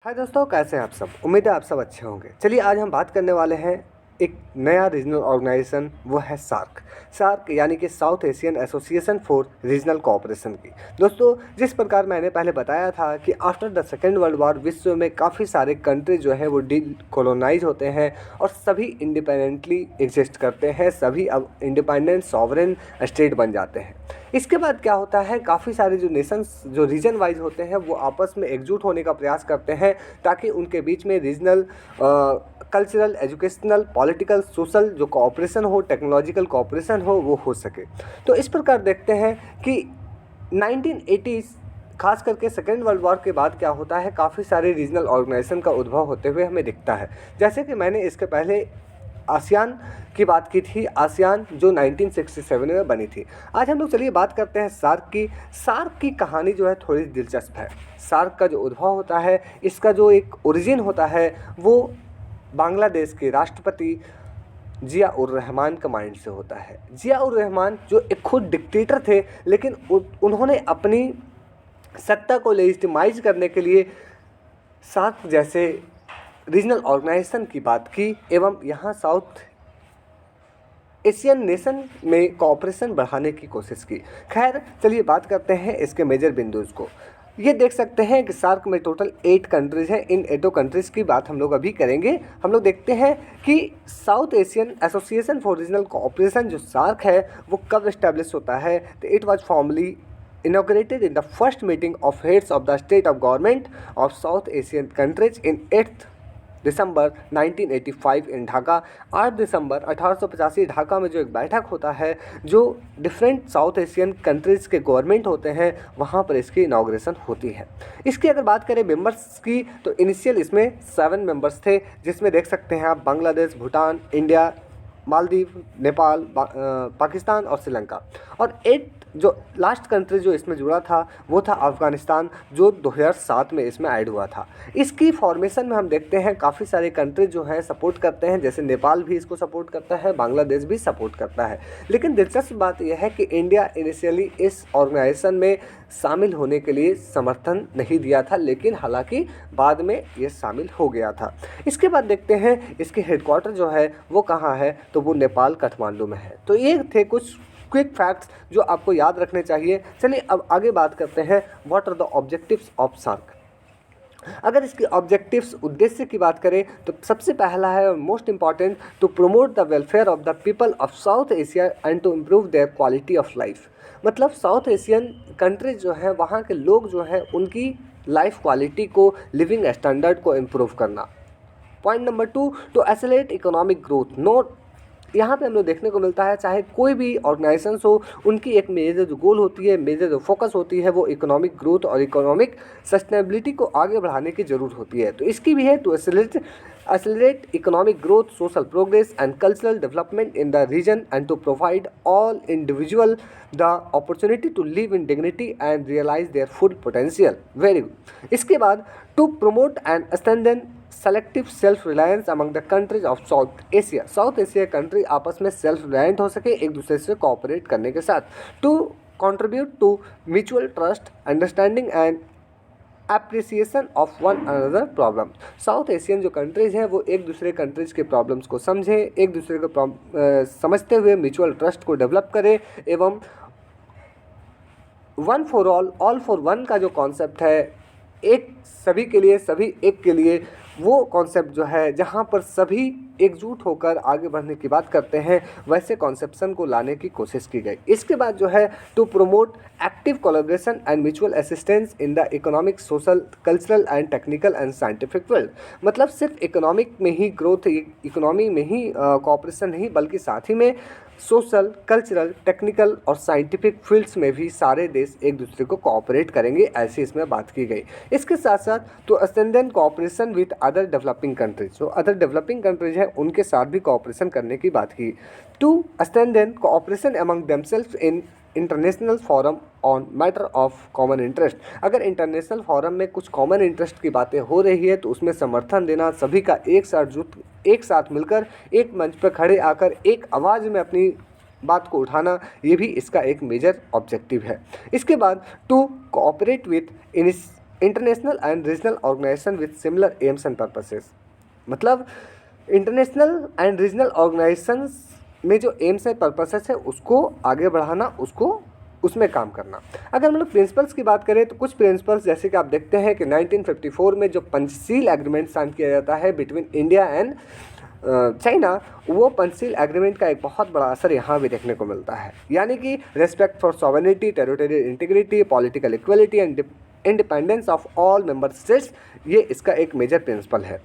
हाय दोस्तों, कैसे हैं आप सब। उम्मीद है आप सब अच्छे होंगे। चलिए आज हम बात करने वाले हैं एक नया रीजनल ऑर्गेनाइजेशन, वो है सार्क। सार्क यानी कि south Asian association for regional cooperation की। दोस्तों, जिस प्रकार मैंने पहले बताया था कि after the second world war विश्व में काफ़ी सारे कंट्री जो है वो डीकोलोनाइज होते हैं और सभी इंडिपेंडेंटली एग्जिस्ट करते हैं, सभी अब इंडिपेंडेंट सॉवरेन स्टेट बन जाते हैं। इसके बाद क्या होता है, काफ़ी सारे जो नेशंस जो रीजन वाइज होते हैं वो आपस में एकजुट होने का प्रयास करते हैं ताकि उनके बीच में regional cultural, educational, political, social जो कोऑपरेशन हो, टेक्नोलॉजिकल कोऑपरेशन हो, वो हो सके। तो इस प्रकार देखते हैं कि 1980s खास करके सेकेंड वर्ल्ड वॉर के बाद क्या होता है, काफ़ी सारे रीजनल ऑर्गेनाइजेशन का उद्भव होते हुए हमें दिखता है। जैसे कि मैंने इसके पहले आसियान की बात की थी, आसियान जो 1967 में बनी थी। आज हम लोग चलिए बात करते हैं सार्क की। सार्क की कहानी जो है थोड़ी दिलचस्प है। सार्क का जो उद्भव होता है, इसका जो एक ओरिजिन होता है, वो बांग्लादेश के राष्ट्रपति जिया उर रहमान का माइंड से होता है। जिया उर रहमान जो एक खुद डिक्टेटर थे, लेकिन उन्होंने अपनी सत्ता को लेजिटिमाइज करने के लिए सार्क जैसे रीजनल ऑर्गेनाइजेशन की बात की एवं यहाँ साउथ एशियन नेशन में कोऑपरेशन बढ़ाने की कोशिश की। खैर, चलिए बात करते हैं इसके मेजर बिंदुज को। ये देख सकते हैं कि सार्क में टोटल 8 कंट्रीज़ हैं। इन 8 कंट्रीज़ की बात हम लोग अभी करेंगे। हम लोग देखते हैं कि south Asian association for regional cooperation जो सार्क है वो कब इस्टेब्लिश होता है। तो it was formally inaugurated in the first meeting of heads of the state of government of South Asian countries in 8th दिसंबर 1985 इन ढाका। 8 दिसंबर 1885 ढाका में जो एक बैठक होता है, जो डिफरेंट साउथ एशियन कंट्रीज़ के गवर्नमेंट होते हैं, वहाँ पर इसकी इनाग्रेशन होती है। इसकी अगर बात करें मेंबर्स की, तो इनिशियल इसमें 7 मेंबर्स थे, जिसमें देख सकते हैं आप बांग्लादेश, भूटान, इंडिया, मालदीव, नेपाल, पाकिस्तान और श्रीलंका। और 8 जो लास्ट कंट्री जो इसमें जुड़ा था वो था अफ़गानिस्तान, जो 2007 में इसमें ऐड हुआ था। इसकी फॉर्मेशन में हम देखते हैं काफ़ी सारे कंट्री जो हैं सपोर्ट करते हैं, जैसे नेपाल भी इसको सपोर्ट करता है, बांग्लादेश भी सपोर्ट करता है। लेकिन दिलचस्प बात यह है कि इंडिया इनिशियली इस ऑर्गेनाइजेशन में शामिल होने के लिए समर्थन नहीं दिया था, लेकिन हालांकि बाद में ये शामिल हो गया था। इसके बाद देखते हैं इसके हेडक्वार्टर जो है वो कहाँ है, तो वो नेपाल काठमांडू में है। तो ये थे कुछ क्विक फैक्ट्स जो आपको याद रखने चाहिए। चलिए अब आगे बात करते हैं, what are the objectives of SAARC. अगर इसके ऑब्जेक्टिव्स, उद्देश्य की बात करें तो सबसे पहला है most important, to promote the welfare of the people of South Asia and to improve their quality of life. मतलब साउथ एशियन कंट्रीज जो हैं, वहाँ के लोग जो हैं, उनकी लाइफ क्वालिटी को, लिविंग स्टैंडर्ड को इम्प्रूव करना। Point number 2, to accelerate economic growth. Note, यहाँ पे हम लोग देखने को मिलता है, चाहे कोई भी ऑर्गेनाइजेशंस हो, उनकी एक मेजर जो गोल होती है, मेजर जो फोकस होती है, वो इकोनॉमिक ग्रोथ और इकोनॉमिक सस्टेनेबिलिटी को आगे बढ़ाने की ज़रूरत होती है। तो इसकी भी है to accelerate economic growth, social progress and cultural development in the region and to provide all individual the opportunity to live in dignity and realise their full potential. Very good. इसके बाद to promote and strengthen selective self reliance among the countries of South Asia. South Asia country आपस में self reliant हो सके, एक दूसरे से cooperate करने के साथ। To contribute to mutual trust, understanding and appreciation of one another problem. South Asian जो कंट्रीज़ हैं वो एक दूसरे कंट्रीज़ के प्रॉब्लम्स को समझें, एक दूसरे को समझते हुए म्यूचुअल ट्रस्ट को डेवलप करें, एवं one for all for one का जो कॉन्सेप्ट है, एक सभी के लिए, सभी एक के लिए, वो कॉन्सेप्ट जो है जहाँ पर सभी एकजुट होकर आगे बढ़ने की बात करते हैं, वैसे कॉन्सेप्शन को लाने की कोशिश की गई। इसके बाद जो है to promote active collaboration and mutual assistance in the economic, social, cultural and technical and scientific field. मतलब सिर्फ इकोनॉमिक में ही ग्रोथ, इकोनॉमी में ही कोऑपरेशन नहीं, बल्कि साथ ही में सोशल, कल्चरल, टेक्निकल और साइंटिफिक फील्ड्स में भी सारे देश एक दूसरे को कोऑपरेट करेंगे, ऐसी इसमें बात की गई। इसके साथ साथ तो strengthen cooperation with other developing countries, जो अदर डेवलपिंग कंट्रीज हैं उनके साथ भी कोऑपरेशन करने की बात की। To strengthen cooperation among themselves in international forum on matter of common interest. अगर इंटरनेशनल फोरम में कुछ कॉमन इंटरेस्ट की बातें हो रही है तो उसमें समर्थन देना, सभी का एक साथ मिलकर एक मंच पर खड़े आकर एक आवाज़ में अपनी बात को उठाना, ये भी इसका एक मेजर ऑब्जेक्टिव है। इसके बाद to cooperate with international and regional organisation with similar aims and purposes. मतलब इंटरनेशनल एंड रीजनल ऑर्गेनाइजेशंस में जो एम्स एंड पर्पसेस है उसको आगे बढ़ाना, उसको उसमें काम करना। अगर हम लोग प्रिंसिपल्स की बात करें तो कुछ प्रिंसिपल्स जैसे कि आप देखते हैं कि 1954 में जो पंचशील एग्रीमेंट साइन किया जाता है बिटवीन इंडिया एंड चाइना, वो पंचशील एग्रीमेंट का एक बहुत बड़ा असर यहाँ भी देखने को मिलता है। यानी कि respect for sovereignty, territorial integrity, political equality and independence of all member states, ये इसका एक मेजर प्रिंसिपल है।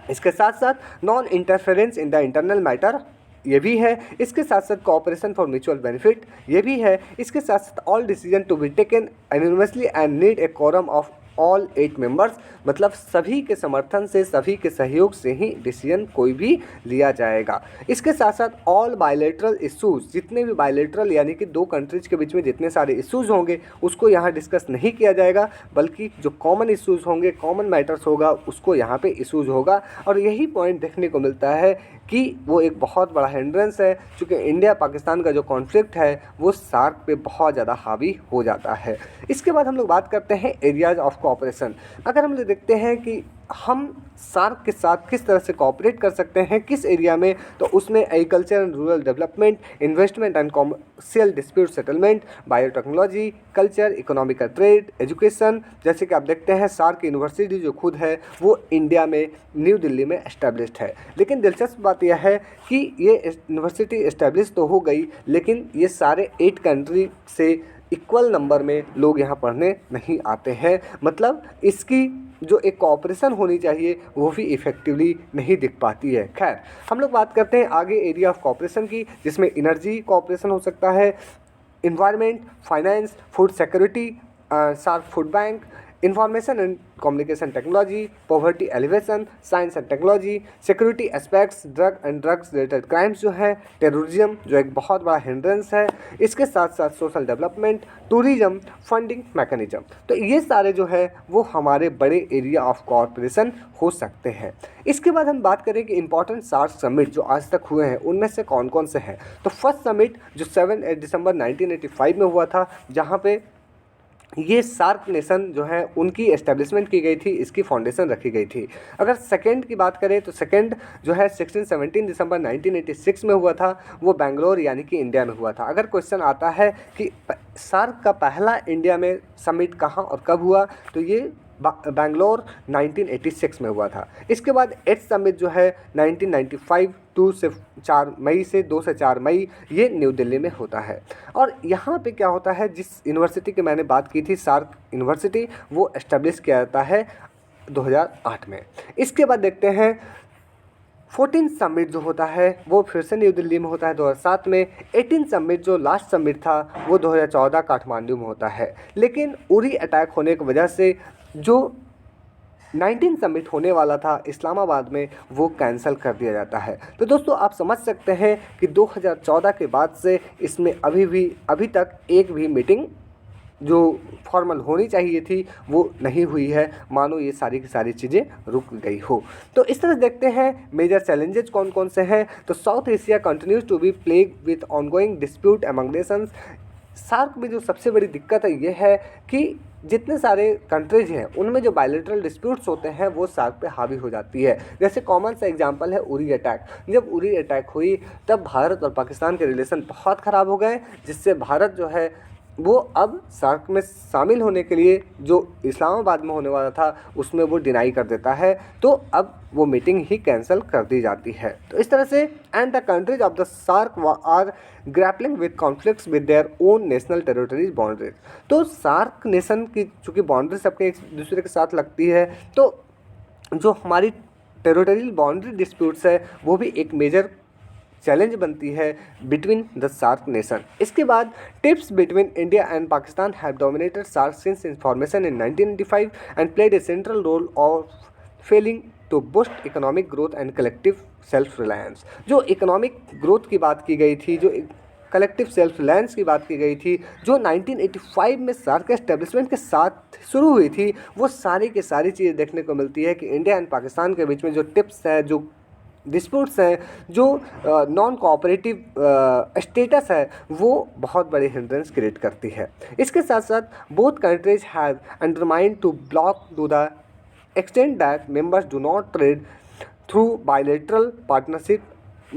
इसके साथ साथ non interference in the internal matter, ये भी है। इसके साथ साथ कोऑपरेशन फॉर म्यूचुअल बेनिफिट, ये भी है। इसके साथ साथ all decision to be taken unanimously and need a quorum of all 8 members, मतलब सभी के समर्थन से, सभी के सहयोग से ही डिसीजन कोई भी लिया जाएगा। इसके साथ साथ ऑल बायलैटरल इश्यूज़, जितने भी बायलैटरल यानी कि दो कंट्रीज़ के बीच में जितने सारे इश्यूज़ होंगे उसको यहाँ डिस्कस नहीं किया जाएगा, बल्कि जो कॉमन इश्यूज़ होंगे, कॉमन मैटर्स होगा, उसको यहाँ पे इश्यूज़ होगा। और यही पॉइंट देखने को मिलता है कि वो एक बहुत बड़ा हिंड्रेंस है, क्योंकि इंडिया पाकिस्तान का जो कॉन्फ्लिक्ट है वो सार्क पे बहुत ज़्यादा हावी हो जाता है। इसके बाद हम लोग बात करते हैं एरियाज़ ऑफ कोऑपरेशन। अगर हम लोग देखते हैं कि हम सार्क के साथ किस तरह से कोऑपरेट कर सकते हैं, किस एरिया में, तो उसमें agriculture and rural development, investment and commercial dispute settlement, biotechnology, culture, economic trade, education. जैसे कि आप देखते हैं सार्क यूनिवर्सिटी जो खुद है वो इंडिया में न्यू दिल्ली में एस्टेब्लिश्ड है। लेकिन दिलचस्प बात यह है कि ये यूनिवर्सिटी एस्टेब्लिश तो हो गई, लेकिन ये सारे 8 कंट्री से इक्वल नंबर में लोग यहाँ पढ़ने नहीं आते हैं। मतलब इसकी जो एक कोऑपरेशन होनी चाहिए वो भी इफ़ेक्टिवली नहीं दिख पाती है। खैर, हम लोग बात करते हैं आगे एरिया ऑफ कोऑपरेशन की, जिसमें एनर्जी कोऑपरेशन हो सकता है, environment, finance, food security, SAARC food bank, information and communication technology, poverty alleviation, science and technology, security aspects, drug and drugs related crimes जो है, टेररिज्म जो एक बहुत बड़ा हिंड्रेंस है, इसके साथ साथ social development, tourism, funding mechanism. तो ये सारे जो है वो हमारे बड़े एरिया ऑफ कोऑपरेशन हो सकते हैं। इसके बाद हम बात करें कि इंपॉर्टेंट सार्क समिट जो आज तक हुए हैं उनमें से कौन कौन से हैं। तो फर्स्ट समिट जो 7 दिसंबर 1985 में हुआ था, जहाँ पे ये सार्क नेशन जो है उनकी एस्टेब्लिशमेंट की गई थी, इसकी फाउंडेशन रखी गई थी। अगर सेकंड की बात करें तो सेकंड जो है 17 दिसंबर 1986 में हुआ था, वो बेंगलोर यानी कि इंडिया में हुआ था। अगर क्वेश्चन आता है कि सार्क का पहला इंडिया में समिट कहाँ और कब हुआ, तो ये बेंगलोर 1986 में हुआ था। इसके बाद 8th समिट जो है 1995 2 से 4 मई से 2 से 4 मई ये न्यू दिल्ली में होता है। और यहाँ पे क्या होता है, जिस यूनिवर्सिटी की मैंने बात की थी सार्क यूनिवर्सिटी, वो एस्टेब्लिश किया जाता है 2008 में। इसके बाद देखते हैं 14 समिट जो होता है वो फिर से न्यू दिल्ली में होता है 2007 में। 18 समिट जो लास्ट समिट था वो 2014 काठमांडू में होता है। लेकिन उरी अटैक होने की वजह से जो 19 समिट होने वाला था इस्लामाबाद में वो कैंसिल कर दिया जाता है। तो दोस्तों आप समझ सकते हैं कि 2014 के बाद से इसमें अभी तक एक भी मीटिंग जो फॉर्मल होनी चाहिए थी वो नहीं हुई है, मानो ये सारी की सारी चीज़ें रुक गई हो। तो इस तरह से देखते हैं मेजर चैलेंजेस कौन कौन से हैं। तो South Asia continues to be plague with ongoing dispute among nations. SAARC में जो सबसे बड़ी दिक्कत है ये है कि जितने सारे कंट्रीज हैं उनमें जो बायलैटरल डिस्प्यूट्स होते हैं वो सार्क पे हावी हो जाती है। जैसे कॉमन सा एग्जांपल है उरी अटैक। जब उरी अटैक हुई तब भारत और पाकिस्तान के रिलेशन बहुत ख़राब हो गए, जिससे भारत जो है वो अब सार्क में शामिल होने के लिए जो इस्लामाबाद में होने वाला था उसमें वो डिनाई कर देता है। तो अब वो मीटिंग ही कैंसिल कर दी जाती है। तो इस तरह से and the countries of the SAARC are grappling with conflicts with their own national territories boundaries. तो सार्क नेशन की चूँकि बाउंड्री सबके एक दूसरे के साथ लगती है, तो जो हमारी टेरिटोरियल बाउंड्री डिस्प्यूट्स है वो भी एक मेजर चैलेंज बनती है बिटवीन द सार्क नेशन। इसके बाद tips between India and Pakistan have dominated SAARC since information in 1995 and played a central role of failing to boost economic growth and collective self reliance. जो economic growth की बात की गई थी, जो collective self Reliance की बात की गई थी, जो 1985 में सार्क एस्टेब्लिशमेंट के साथ शुरू हुई थी, वो सारी की सारी चीज़ें देखने को मिलती है कि इंडिया एंड पाकिस्तान के बीच में जो टिप्स है, जो डिस्प्यूट्स हैं, जो नॉन कोऑपरेटिव स्टेटस है, वो बहुत बड़ी हिंड्रेंस क्रिएट करती है। इसके साथ साथ both countries have undermined to block to the extent that members do not trade through bilateral partnership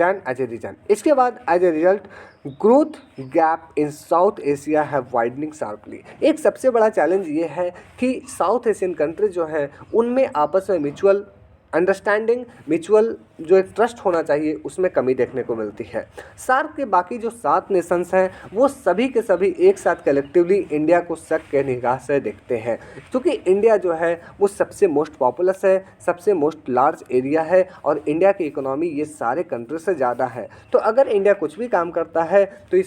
then as a region। इसके बाद as a result growth gap in south Asia है widening sharply. एक सबसे बड़ा challenge ये है कि south Asian country जो हैं उनमें आपस में म्यूचुअल अंडरस्टैंडिंग, म्यूचुअल जो एक ट्रस्ट होना चाहिए, उसमें कमी देखने को मिलती है। सार्क के बाकी जो 7 नेशंस हैं वो सभी के सभी एक साथ कलेक्टिवली इंडिया को शक के निगाह से देखते हैं, क्योंकि इंडिया जो है वो सबसे मोस्ट पॉपुलस है, सबसे मोस्ट लार्ज एरिया है और इंडिया की इकोनॉमी ये सारे कंट्री से ज़्यादा है। तो अगर इंडिया कुछ भी काम करता है तो ये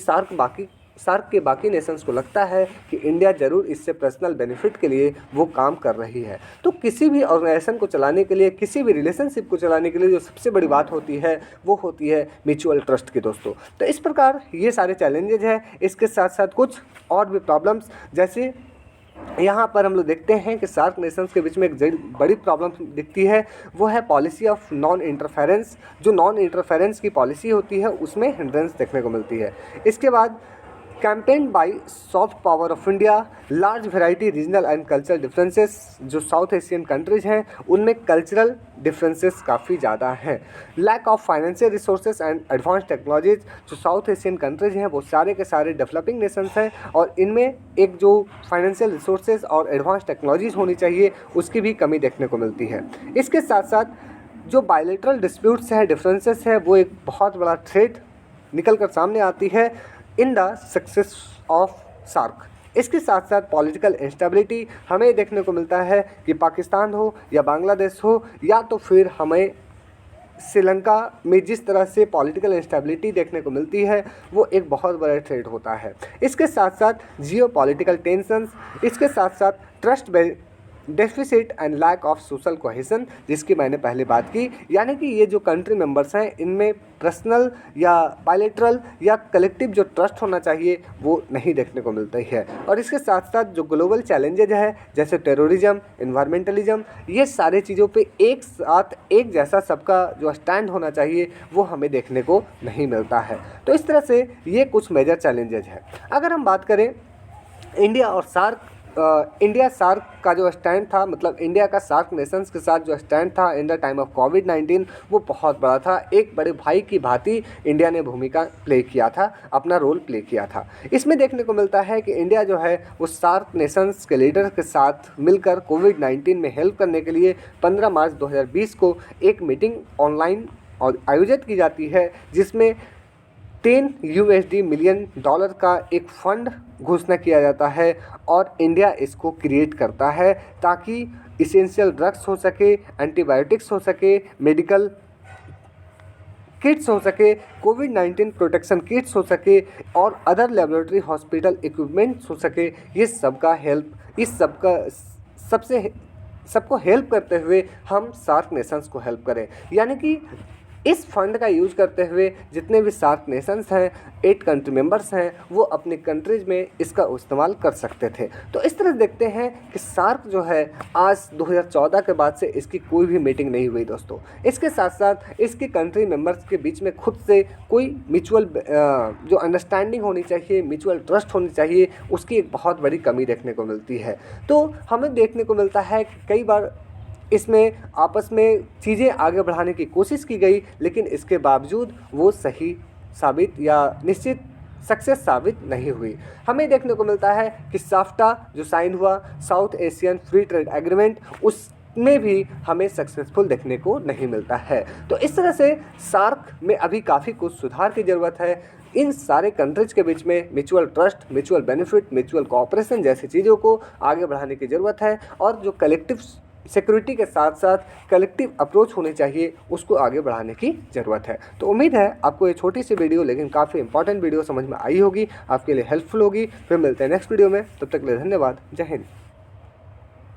सार्क के बाकी नेशंस को लगता है कि इंडिया ज़रूर इससे पर्सनल बेनिफिट के लिए वो काम कर रही है। तो किसी भी ऑर्गेनाइजेशन को चलाने के लिए, किसी भी रिलेशनशिप को चलाने के लिए जो सबसे बड़ी बात होती है वो होती है म्यूचुअल ट्रस्ट की दोस्तों। तो इस प्रकार ये सारे चैलेंजेज हैं। इसके साथ साथ कुछ और भी प्रॉब्लम्स, जैसे यहाँ पर हम लोग देखते हैं कि सार्क नेशंस के बीच में एक बड़ी प्रॉब्लम दिखती है, वो है पॉलिसी ऑफ नॉन इंटरफेरेंस। जो नॉन इंटरफेरेंस की पॉलिसी होती है उसमें हिंड्रेंस देखने को मिलती है। इसके बाद campaign by soft power of India, large variety regional and cultural differences. जो साउथ एशियन कंट्रीज हैं उनमें कल्चरल डिफरेंसेस काफ़ी ज़्यादा हैं। Lack of financial resources and advance technologies. जो साउथ एशियन कंट्रीज हैं वो सारे के सारे डेवलपिंग नेशंस हैं और इनमें एक जो फाइनेंशियल रिसोर्सेज और एडवांस टेक्नोलॉजीज होनी चाहिए उसकी भी कमी देखने को मिलती है। इसके साथ साथ जो बायलैटरल डिस्प्यूट्स हैं, डिफरेंसेस है, वो एक बहुत बड़ा थ्रेट निकल कर सामने आती है in the success of SAARC. इसके साथ साथ पॉलिटिकल इंस्टेबिलिटी हमें देखने को मिलता है कि पाकिस्तान हो या बांग्लादेश हो या तो फिर हमें श्रीलंका में जिस तरह से पॉलिटिकल इंस्टेबिलिटी देखने को मिलती है वो एक बहुत बड़ा थ्रेट होता है। इसके साथ साथ जियो पॉलिटिकल टेंशंस, इसके साथ साथ trust deficit and lack of social cohesion, जिसकी मैंने पहले बात की, यानी कि ये जो कंट्री मेंबर्स हैं इनमें पर्सनल या बायलैटरल या कलेक्टिव जो ट्रस्ट होना चाहिए वो नहीं देखने को मिलता ही है। और इसके साथ साथ जो ग्लोबल चैलेंजेज है जैसे टेररिज्म, इन्वायरमेंटलिज्म, ये सारे चीज़ों पे एक साथ एक जैसा सबका जो स्टैंड होना चाहिए वो हमें देखने को नहीं मिलता है। तो इस तरह से ये कुछ मेजर चैलेंजेज हैं। अगर हम बात करें इंडिया और सार्क, इंडिया सार्क का जो स्टैंड था, मतलब इंडिया का सार्क नेशंस के साथ जो स्टैंड था इन द टाइम ऑफ कोविड-19 वो बहुत बड़ा था। एक बड़े भाई की भांति इंडिया ने भूमिका प्ले किया था, अपना रोल प्ले किया था। इसमें देखने को मिलता है कि इंडिया जो है वो सार्क नेशंस के लीडर के साथ मिलकर कोविड-19 में हेल्प करने के लिए 15 मार्च 2020 को एक मीटिंग ऑनलाइन आयोजित की जाती है, जिसमें $10 मिलियन का एक फंड घोषणा किया जाता है और इंडिया इसको क्रिएट करता है ताकि इसेंशियल ड्रग्स हो सके, एंटीबायोटिक्स हो सके, मेडिकल किट्स हो सके, कोविड-19 प्रोटेक्शन किट्स हो सके और अदर लेबोरेटरी हॉस्पिटल इक्विपमेंट्स हो सके। ये सबका हेल्प, इस सबका सबको हेल्प करते हुए हम सार्क नेशंस को हेल्प करें, यानी कि इस फंड का यूज करते हुए जितने भी सार्क नेशंस हैं, 8 कंट्री मेंबर्स हैं, वो अपनी कंट्रीज में इसका इस्तेमाल कर सकते थे। तो इस तरह देखते हैं कि सार्क जो है आज 2014 के बाद से इसकी कोई भी मीटिंग नहीं हुई दोस्तों। इसके साथ साथ इसके कंट्री मेंबर्स के बीच में खुद से कोई म्यूचुअल जो अंडरस्टैंडिंग होनी चाहिए, म्यूचुअल ट्रस्ट होनी चाहिए, उसकी एक बहुत बड़ी कमी देखने को मिलती है। तो हमें देखने को मिलता है कि कई बार इसमें आपस में चीज़ें आगे बढ़ाने की कोशिश की गई, लेकिन इसके बावजूद वो सही साबित या निश्चित सक्सेस साबित नहीं हुई। हमें देखने को मिलता है कि साफ्टा जो साइन हुआ, south Asian free trade agreement, उसमें भी हमें सक्सेसफुल देखने को नहीं मिलता है। तो इस तरह से सार्क में अभी काफ़ी कुछ सुधार की ज़रूरत है। इन सारे कंट्रीज के बीच में mutual trust, mutual benefit, mutual cooperation जैसी चीज़ों को आगे बढ़ाने की ज़रूरत है और जो कलेक्टिव सिक्योरिटी के साथ साथ कलेक्टिव अप्रोच होनी चाहिए, उसको आगे बढ़ाने की ज़रूरत है। तो उम्मीद है आपको ये छोटी सी वीडियो लेकिन काफ़ी इंपॉर्टेंट वीडियो समझ में आई होगी, आपके लिए हेल्पफुल होगी। फिर मिलते हैं नेक्स्ट वीडियो में, तब तक के लिए धन्यवाद। जय हिंद।